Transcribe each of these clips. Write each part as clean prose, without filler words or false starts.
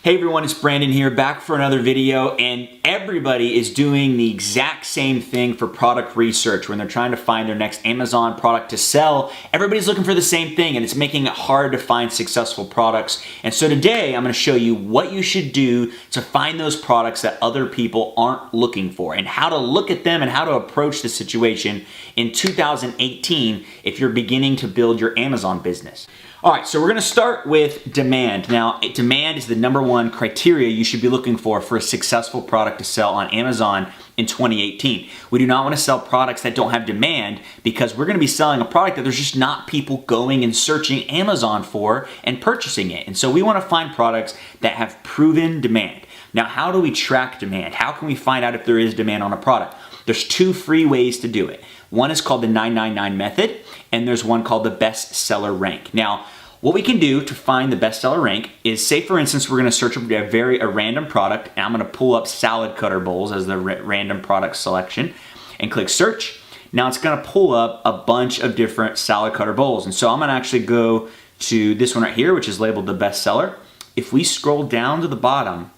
Hey everyone, it's Brandon here, back for another video, and everybody is doing the exact same thing for product research when they're trying to find their next Amazon product to sell. Everybody's looking for the same thing, and it's making it hard to find successful products. And so today, I'm gonna show you what you should do to find those products that other people aren't looking for, and how to look at them and how to approach the situation in 2018 if you're beginning to build your Amazon business. All right, so we're gonna start with demand. Now, demand is the number one criteria you should be looking for a successful product to sell on Amazon in 2018. We do not wanna sell products that don't have demand because we're gonna be selling a product that there's just not people going and searching Amazon for and purchasing it. And so we wanna find products that have proven demand. Now, how do we track demand? How can we find out if there is demand on a product? There's two free ways to do it. One is called the 999 method, and there's one called the bestseller rank. Now, what we can do to find the bestseller rank is, say for instance, we're gonna search a random product, and I'm gonna pull up salad cutter bowls as the random product selection, and click search. Now it's gonna pull up a bunch of different salad cutter bowls, and so I'm gonna actually go to this one right here, which is labeled the bestseller. If we scroll down to the bottom,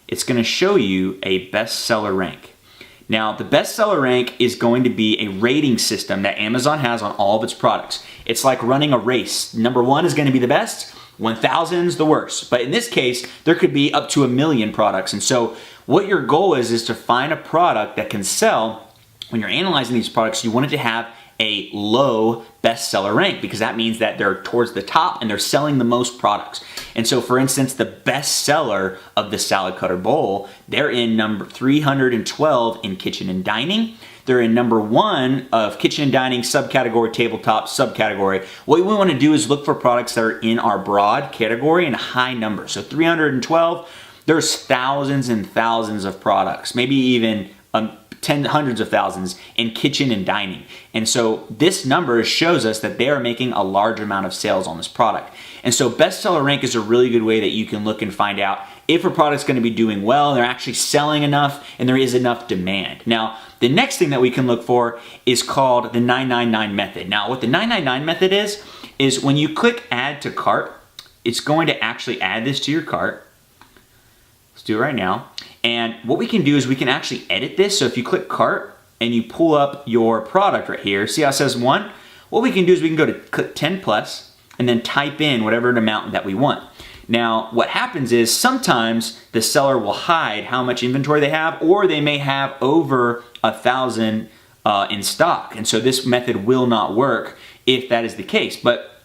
it's gonna show you a bestseller rank. Now, the bestseller rank is going to be a rating system that Amazon has on all of its products. It's like running a race. Number one is going to be the best, 1,000 is the worst. But in this case, there could be up to 1,000,000 products. And so what your goal is to find a product that can sell. When you're analyzing these products, you want it to have a low bestseller rank, because that means that they're towards the top and they're selling the most products. And so for instance, the best seller of the salad cutter bowl, they're in number 312 in kitchen and dining. They're in number 1 of kitchen and dining, subcategory, tabletop, subcategory. What we want to do is look for products that are in our broad category and high number. So 312, there's thousands and thousands of products, maybe even hundreds of thousands in kitchen and dining. And so this number shows us that they are making a large amount of sales on this product. And so bestseller rank is a really good way that you can look and find out if a product's gonna be doing well, and they're actually selling enough, and there is enough demand. Now, the next thing that we can look for is called the 999 method. Now, what the 999 method is when you click add to cart, it's going to actually add this to your cart. Let's do it right now. And what we can do is we can actually edit this. So if you click cart and you pull up your product right here, see how it says 1? What we can do is we can go to click 10 plus and then type in whatever amount that we want. Now, what happens is sometimes the seller will hide how much inventory they have, or they may have over 1,000 in stock. And so this method will not work if that is the case. But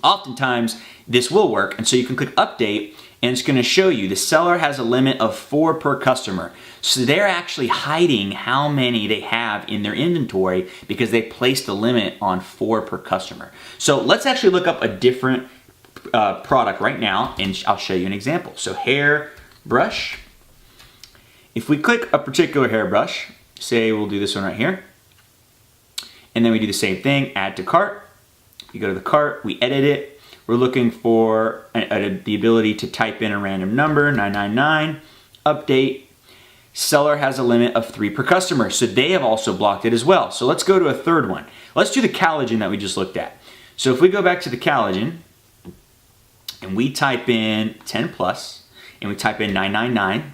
oftentimes this will work. And so you can click update, and it's gonna show you the seller has a limit of 4 per customer. So they're actually hiding how many they have in their inventory because they placed a limit on 4 per customer. So let's actually look up a different product right now, and I'll show you an example. So hair brush. If we click a particular hairbrush, say we'll do this one right here, and then we do the same thing, add to cart. You go to the cart, we edit it. We're looking for the ability to type in a random number, 999, update. Seller has a limit of 3 per customer, so they have also blocked it as well. So let's go to a third one. Let's do the collagen that we just looked at. So if we go back to the collagen, and we type in 10 plus, and we type in 999,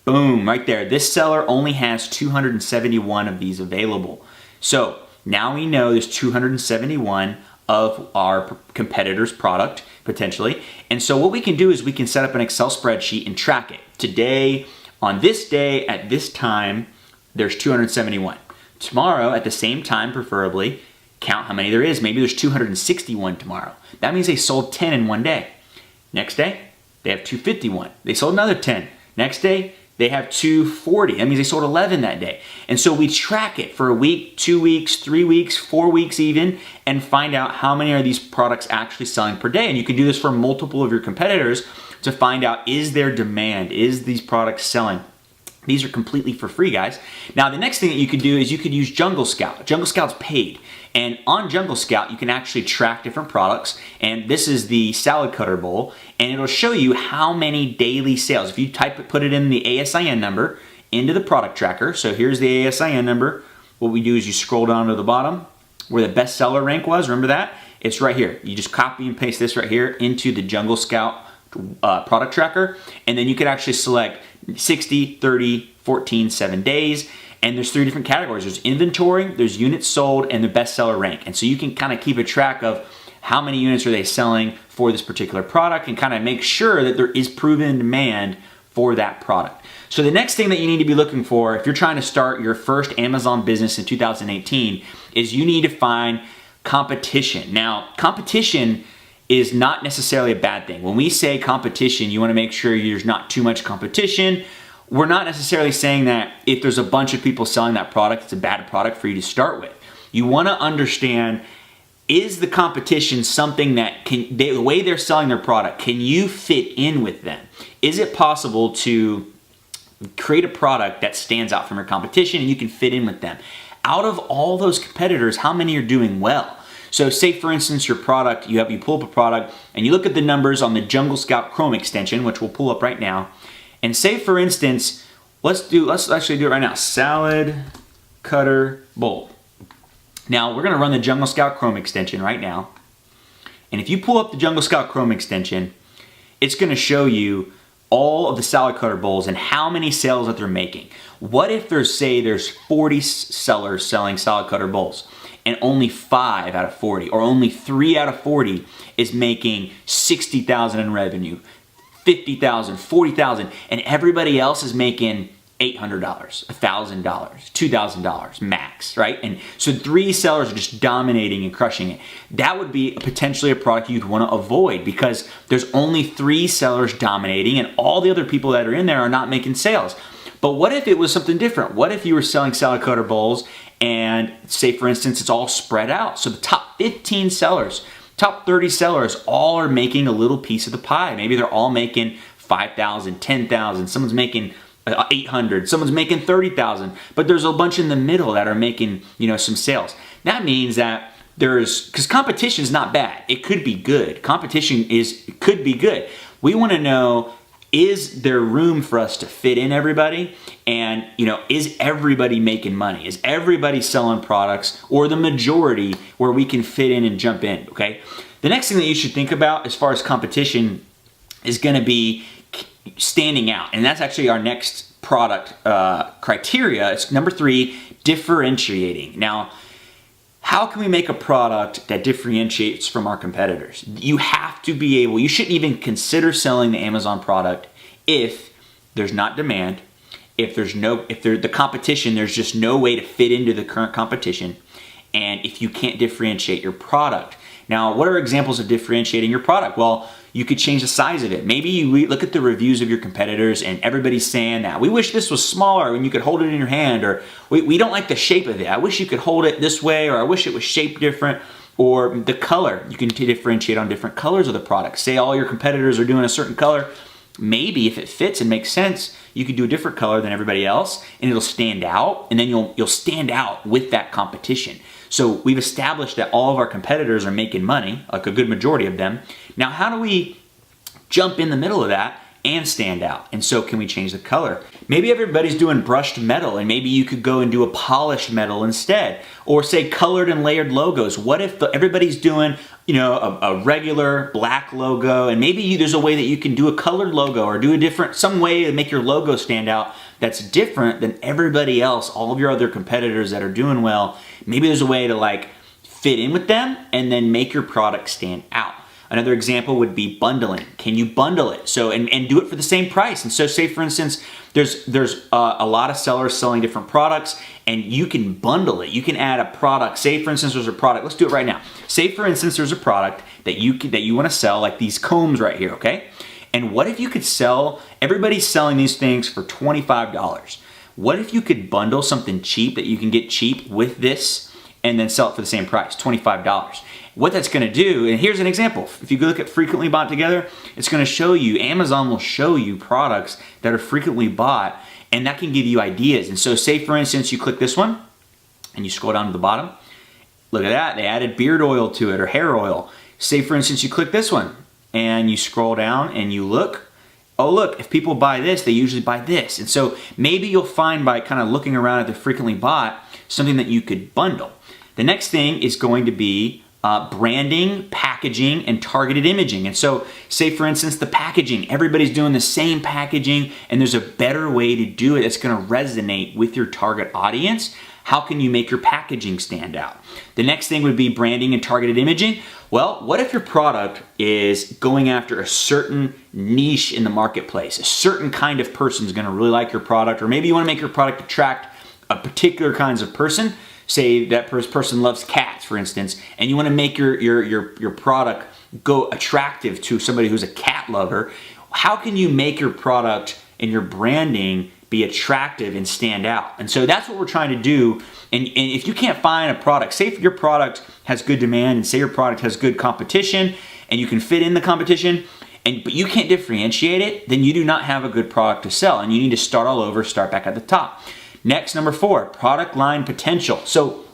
boom, right there. This seller only has 271 of these available. So now we know there's 271 of our competitor's product, potentially. And so what we can do is we can set up an Excel spreadsheet and track it. Today, on this day, at this time, there's 271. Tomorrow, at the same time, preferably, count how many there is. Maybe there's 261 tomorrow. That means they sold 10 in one day. Next day, they have 251. They sold another 10. Next day, they have 240. That means they sold 11 that day. And so we track it for a week, 2 weeks, 3 weeks, 4 weeks even, and find out how many are these products actually selling per day. And you can do this for multiple of your competitors to find out, is there demand? Is these products selling? These are completely for free, guys. Now, the next thing that you could do is you could use Jungle Scout. Jungle Scout's paid. And on Jungle Scout, you can actually track different products. And this is the salad cutter bowl. And it'll show you how many daily sales. If you put it in the ASIN number into the product tracker. So here's the ASIN number. What we do is you scroll down to the bottom where the bestseller rank was. Remember that? It's right here. You just copy and paste this right here into the Jungle Scout product tracker, and then you could actually select 60, 30, 14, 7 days. And there's 3 different categories. There's inventory, there's units sold, and the bestseller rank. And so you can kind of keep a track of how many units are they selling for this particular product and kind of make sure that there is proven demand for that product. So the next thing that you need to be looking for if you're trying to start your first Amazon business in 2018 is you need to find competition. Now, competition is not necessarily a bad thing. When we say competition, you want to make sure there's not too much competition. We're not necessarily saying that if there's a bunch of people selling that product, it's a bad product for you to start with. You want to understand, is the competition something that the way they're selling their product, can you fit in with them? Is it possible to create a product that stands out from your competition and you can fit in with them? Out of all those competitors, how many are doing well? So say for instance your product, you pull up a product and you look at the numbers on the Jungle Scout Chrome extension, which we'll pull up right now. And say for instance, let's actually do it right now. Salad cutter bowl. Now we're gonna run the Jungle Scout Chrome extension right now. And if you pull up the Jungle Scout Chrome extension, it's gonna show you all of the salad cutter bowls and how many sales that they're making. What if there's 40 sellers selling salad cutter bowls and only 5 out of 40 or only 3 out of 40 is making $60,000 in revenue, $50,000, $40,000, and everybody else is making $800, $1,000, $2,000 max, right? And so 3 sellers are just dominating and crushing it. That would be potentially a product you'd want to avoid because there's only 3 sellers dominating and all the other people that are in there are not making sales. But what if it was something different? What if you were selling salad cutter bowls and say for instance it's all spread out? So the top 15 sellers, top 30 sellers all are making a little piece of the pie. Maybe they're all making $5,000, $10,000, someone's making $800, someone's making $30,000, but there's a bunch in the middle that are making, some sales. That means that because competition is not bad. It could be good. Competition could be good. We want to know, is there room for us to fit in everybody? And, is everybody making money? Is everybody selling products or the majority where we can fit in and jump in, okay? The next thing that you should think about as far as competition is going to be standing out. And that's actually our next product criteria. It's number 3, differentiating. Now, how can we make a product that differentiates from our competitors? You have to be able, you shouldn't even consider selling the Amazon product if there's not demand, if the competition, there's just no way to fit into the current competition, and if you can't differentiate your product. Now, what are examples of differentiating your product? Well, you could change the size of it. Maybe you look at the reviews of your competitors and everybody's saying that we wish this was smaller and you could hold it in your hand, or we don't like the shape of it. I wish you could hold it this way, or I wish it was shaped different, or the color. You can differentiate on different colors of the product. Say all your competitors are doing a certain color. Maybe if it fits and makes sense, you could do a different color than everybody else and it'll stand out, and then you'll stand out with that competition. So we've established that all of our competitors are making money, like a good majority of them. Now, how do we jump in the middle of that and stand out? And so can we change the color? Maybe everybody's doing brushed metal and maybe you could go and do a polished metal instead. Or say colored and layered logos. What if everybody's doing a regular black logo, and maybe there's a way that you can do a colored logo or do some way to make your logo stand out that's different than everybody else, all of your other competitors that are doing well. Maybe there's a way to fit in with them and then make your product stand out. Another example would be bundling. Can you bundle it? So and do it for the same price. And so say for instance, there's a lot of sellers selling different products, and you can bundle it. You can add a product. Say for instance, there's a product. Let's do it right now. Say for instance, there's a product that you want to sell, like these combs right here, okay? And what if you could sell? Everybody's selling these things for $25. What if you could bundle something cheap that you can get cheap with this, and then sell it for the same price, $25? What that's going to do, and here's an example. If you look at frequently bought together, it's going to show you, Amazon will show you products that are frequently bought, and that can give you ideas. And so say for instance, you click this one and you scroll down to the bottom. Look at that, they added beard oil to it, or hair oil. Say for instance, you click this one and you scroll down and you look, oh look, if people buy this, they usually buy this. And so maybe you'll find by kind of looking around at the frequently bought, something that you could bundle. The next thing is going to be branding, packaging, and targeted imaging. And so say for instance the packaging, everybody's doing the same packaging and there's a better way to do it that's going to resonate with your target audience. How can you make your packaging stand out? The next thing would be branding and targeted imaging. Well, what if your product is going after a certain niche in the marketplace? A certain kind of person is going to really like your product, or maybe you want to make your product attract a particular kinds of person. Say that person loves cats, for instance, and you want to make your product go attractive to somebody who's a cat lover. How can you make your product and your branding be attractive and stand out? And so that's what we're trying to do. And if you can't find a product, say if your product has good demand and say your product has good competition and you can fit in the competition, but you can't differentiate it, then you do not have a good product to sell and you need to start all over, start back at the top. Next, number 4, product line potential. So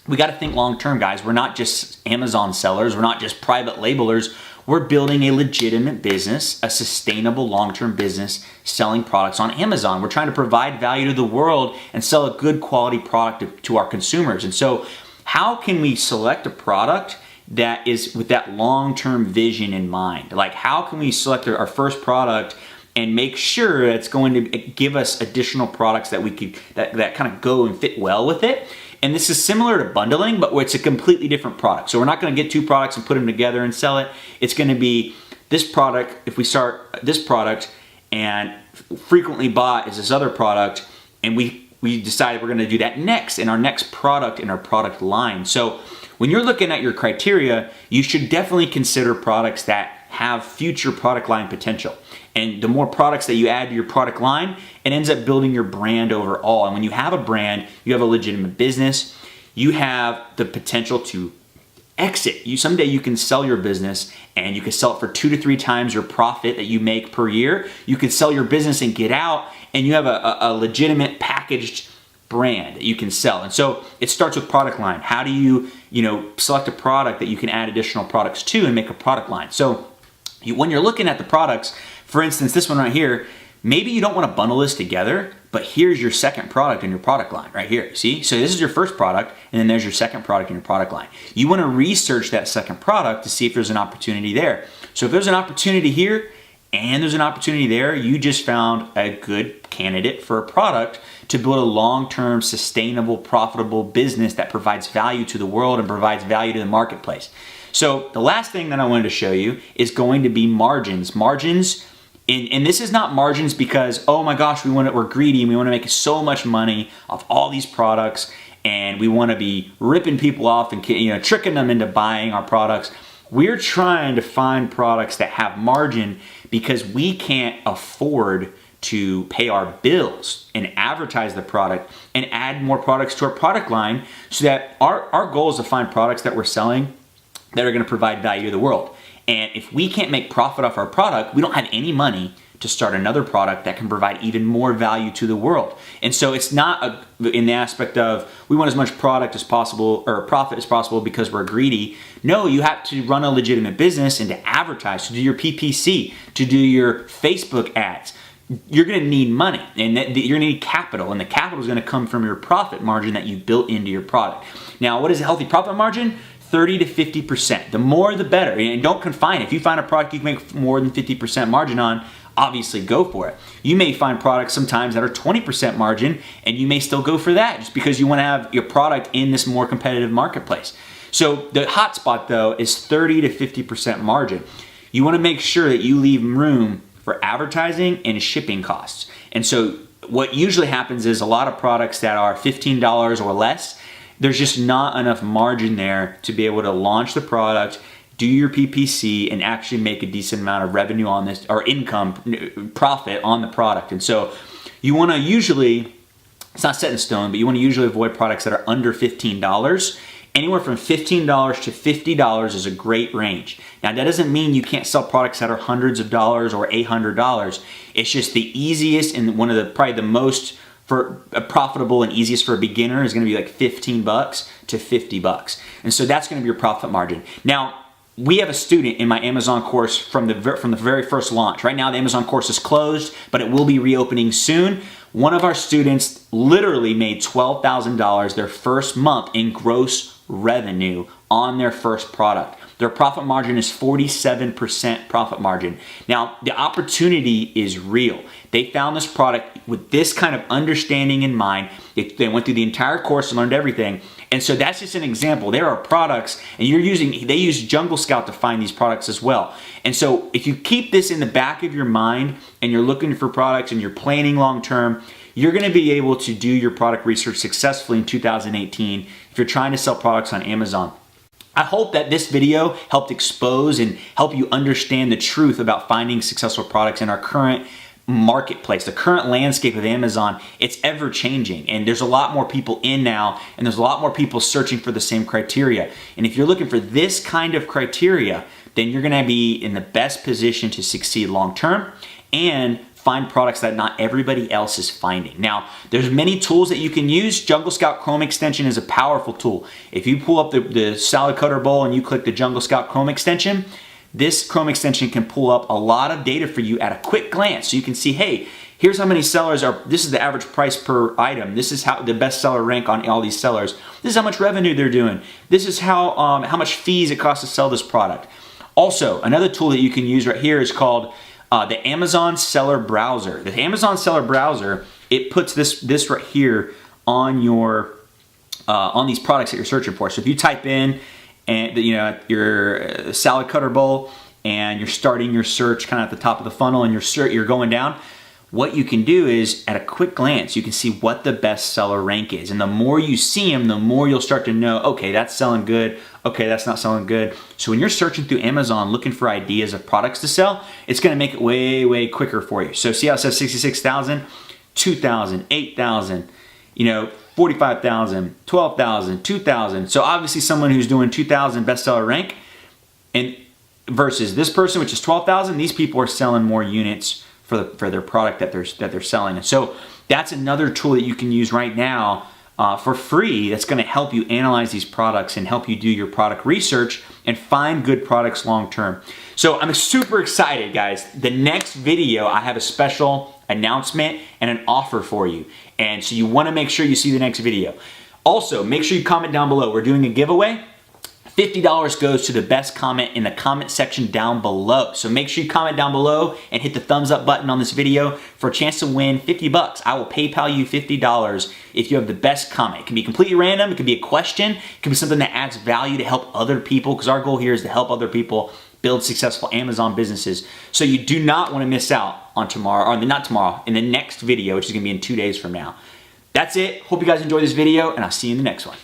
we got to think long term, guys. We're not just Amazon sellers. We're not just private labelers. We're building a legitimate business, a sustainable long-term business selling products on Amazon. We're trying to provide value to the world and sell a good quality product to our consumers. And so how can we select a product that is with that long-term vision in mind? Like how can we select our first product and make sure that it's going to give us additional products that we could that kind of go and fit well with it? And this is similar to bundling, but it's a completely different product. So we're not going to get 2 products and put them together and sell it. It's going to be this product. If we start this product and frequently bought is this other product, and we decided we're going to do that next in our next product in our product line. So when you're looking at your criteria, you should definitely consider products that have future product line potential. And the more products that you add to your product line, it ends up building your brand overall. And when you have a brand, you have a legitimate business, you have the potential to exit. Someday you can sell your business and you can sell it for 2 to 3 times your profit that you make per year. You could sell your business and get out and you have a legitimate packaged brand that you can sell. And so it starts with product line. How do you select a product that you can add additional products to and make a product line? So when you're looking at the products, for instance, this one right here, maybe you don't want to bundle this together, but here's your second product in your product line right here. See? So this is your first product, and then there's your second product in your product line. You want to research that second product to see if there's an opportunity there. So if there's an opportunity here and there's an opportunity there, you just found a good candidate for a product to build a long-term, sustainable, profitable business that provides value to the world and provides value to the marketplace. So the last thing that I wanted to show you is going to be margins. Margins, and this is not margins because, oh my gosh, we're greedy and we want to make so much money off all these products and we want to be ripping people off and tricking them into buying our products. We're trying to find products that have margin because we can't afford to pay our bills and advertise the product and add more products to our product line, so that our goal is to find products that we're selling that are going to provide value to the world. And if we can't make profit off our product, we don't have any money to start another product that can provide even more value to the world. And so it's not in the aspect of we want as much product as possible or profit as possible because we're greedy. No, you have to run a legitimate business and to advertise, to do your PPC, to do your Facebook ads. You're going to need money and you're going to need capital, and the capital is going to come from your profit margin that you built into your product. Now, what is a healthy profit margin? 30 to 50%. The more the better. And don't confine it. If you find a product you can make more than 50% margin on, obviously go for it. You may find products sometimes that are 20% margin and you may still go for that just because you want to have your product in this more competitive marketplace. So the hot spot though is 30 to 50% margin. You want to make sure that you leave room for advertising and shipping costs. And so what usually happens is a lot of products that are $15 or less, there's just not enough margin there to be able to launch the product, do your PPC, and actually make a decent amount of revenue on this, or income, profit on the product. And so you want to usually, it's not set in stone, but you want to usually avoid products that are under $15. Anywhere from $15 to $50 is a great range. Now that doesn't mean you can't sell products that are hundreds of dollars or $800. It's just the easiest and one of the probably the most for a profitable and easiest for a beginner is going to be like $15 to $50. And so that's going to be your profit margin. Now, we have a student in my Amazon course from the very first launch. Right now, the Amazon course is closed, but it will be reopening soon. One of our students literally made $12,000 their first month in gross revenue on their first product. Their profit margin is 47% profit margin. Now, the opportunity is real. They found this product with this kind of understanding in mind. They went through the entire course and learned everything. And so that's just an example. There are products, and they use Jungle Scout to find these products as well. And so if you keep this in the back of your mind and you're looking for products and you're planning long term, you're gonna be able to do your product research successfully in 2018 if you're trying to sell products on Amazon. I hope that this video helped expose and help you understand the truth about finding successful products in our current marketplace, the current landscape of Amazon. It's ever changing, and there's a lot more people in now, and there's a lot more people searching for the same criteria. And if you're looking for this kind of criteria, then you're gonna be in the best position to succeed long term and find products that not everybody else is finding. Now, there's many tools that you can use. Jungle Scout Chrome extension is a powerful tool. If you pull up the salad cutter bowl and you click the Jungle Scout Chrome extension, this Chrome extension can pull up a lot of data for you at a quick glance. So you can see, hey, here's how many sellers are, this is the average price per item. This is how the best seller rank on all these sellers. This is how much revenue they're doing. This is how much fees it costs to sell this product. Also, another tool that you can use right here is called the Amazon Seller Browser. The Amazon Seller Browser, it puts this right here on your on these products that you're searching for. So if you type in and your salad cutter bowl and you're starting your search kind of at the top of the funnel and you're going down, what you can do is at a quick glance you can see what the best seller rank is, and the more you see them, the more you'll start to know, okay, that's selling good, okay, that's not selling good. So when you're searching through Amazon looking for ideas of products to sell, it's gonna make it way quicker for you. So see how it says 66,000, 2,000, 8,000, 45,000, 12,000, 2,000. So obviously someone who's doing 2,000 bestseller rank and versus this person, which is 12,000, these people are selling more units for their product that they're selling. And so that's another tool that you can use right now for free that's going to help you analyze these products and help you do your product research and find good products long term. So I'm super excited, guys. The next video, I have a special announcement and an offer for you. And so you want to make sure you see the next video. Also, make sure you comment down below. We're doing a giveaway. $50 goes to the best comment in the comment section down below. So make sure you comment down below and hit the thumbs up button on this video for a chance to win 50 bucks. I will PayPal you $50 if you have the best comment. It can be completely random. It can be a question. It can be something that adds value to help other people, because our goal here is to help other people build successful Amazon businesses. So you do not want to miss out on tomorrow, or not tomorrow, in the next video, which is going to be in 2 days from now. That's it. Hope you guys enjoyed this video, and I'll see you in the next one.